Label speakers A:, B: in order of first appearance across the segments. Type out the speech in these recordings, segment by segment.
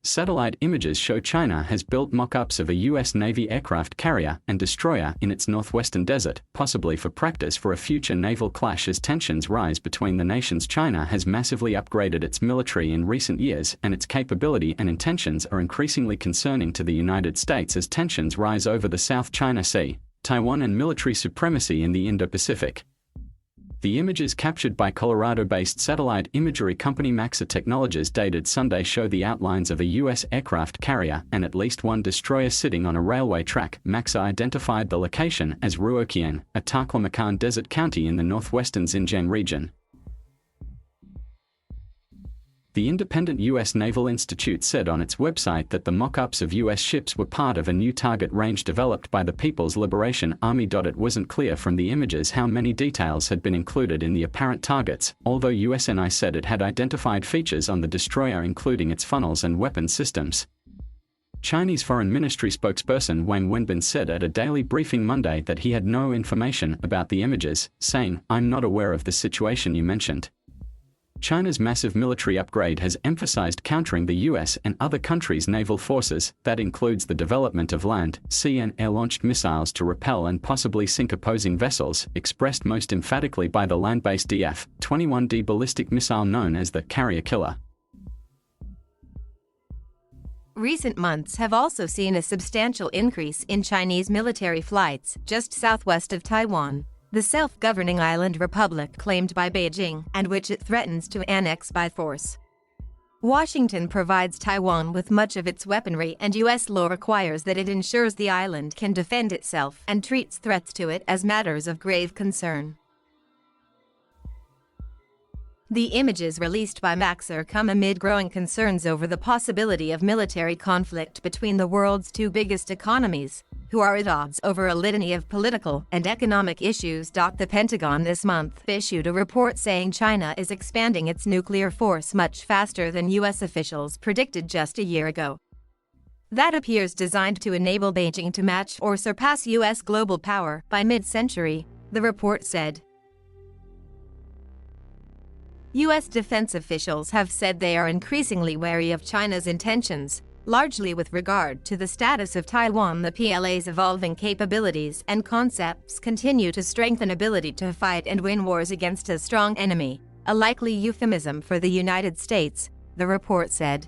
A: Satellite images show China has built mock-ups of a U.S. Navy aircraft carrier and destroyer in its northwestern desert, possibly for practice for a future naval clash as tensions rise between the nations. China has massively upgraded its military in recent years, and its capability and intentions are increasingly concerning to the United States as tensions rise over the South China Sea, Taiwan, and military supremacy in the Indo-Pacific. The images captured by Colorado-based satellite imagery company Maxa Technologies dated Sunday show the outlines of a U.S. aircraft carrier and at least one destroyer sitting on a railway track. Maxa identified the location as Ruoqian, a Taklamakan Desert County in the northwestern Xinjiang region. The independent U.S. Naval Institute said on its website that the mock-ups of U.S. ships were part of a new target range developed by the People's Liberation Army. It wasn't clear from the images how many details had been included in the apparent targets, although USNI said it had identified features on the destroyer including its funnels and weapon systems. Chinese Foreign Ministry spokesperson Wang Wenbin said at a daily briefing Monday that he had no information about the images, saying, "I'm not aware of the situation you mentioned." China's massive military upgrade has emphasized countering the U.S. and other countries' naval forces. That includes the development of land, sea and air-launched missiles to repel and possibly sink opposing vessels, expressed most emphatically by the land-based DF-21D ballistic missile known as the Carrier Killer.
B: Recent months have also seen a substantial increase in Chinese military flights just southwest of Taiwan, the self-governing island republic claimed by Beijing and which it threatens to annex by force. Washington provides Taiwan with much of its weaponry, and U.S. law requires that it ensures the island can defend itself and treats threats to it as matters of grave concern. The images released by Maxa come amid growing concerns over the possibility of military conflict between the world's two biggest economies, who are at odds over a litany of political and economic issues. The Pentagon this month issued a report saying China is expanding its nuclear force much faster than U.S. officials predicted just a year ago. That appears designed to enable Beijing to match or surpass U.S. global power by mid-century, the report said. U.S. defense officials have said they are increasingly wary of China's intentions, largely with regard to the status of Taiwan. The PLA's evolving capabilities and concepts continue to strengthen ability to fight and win wars against a strong enemy, a likely euphemism for the United States, the report said.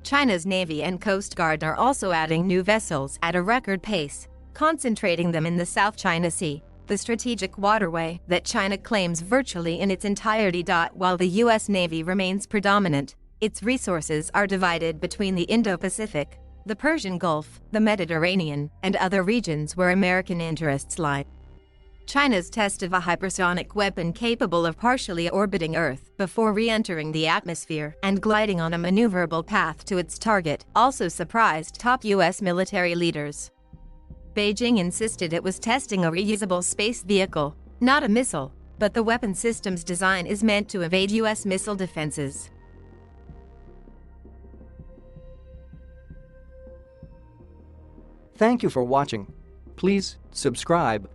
B: China's Navy and Coast Guard are also adding new vessels at a record pace, concentrating them in the South China Sea, the strategic waterway that China claims virtually in its entirety. While the U.S. Navy remains predominant, its resources are divided between the Indo-Pacific, the Persian Gulf, the Mediterranean, and other regions where American interests lie. China's test of a hypersonic weapon capable of partially orbiting Earth before re-entering the atmosphere and gliding on a maneuverable path to its target also surprised top U.S. military leaders. Beijing insisted it was testing a reusable space vehicle, not a missile, but the weapon system's design is meant to evade U.S. missile defenses.
C: Thank you for watching. Please subscribe,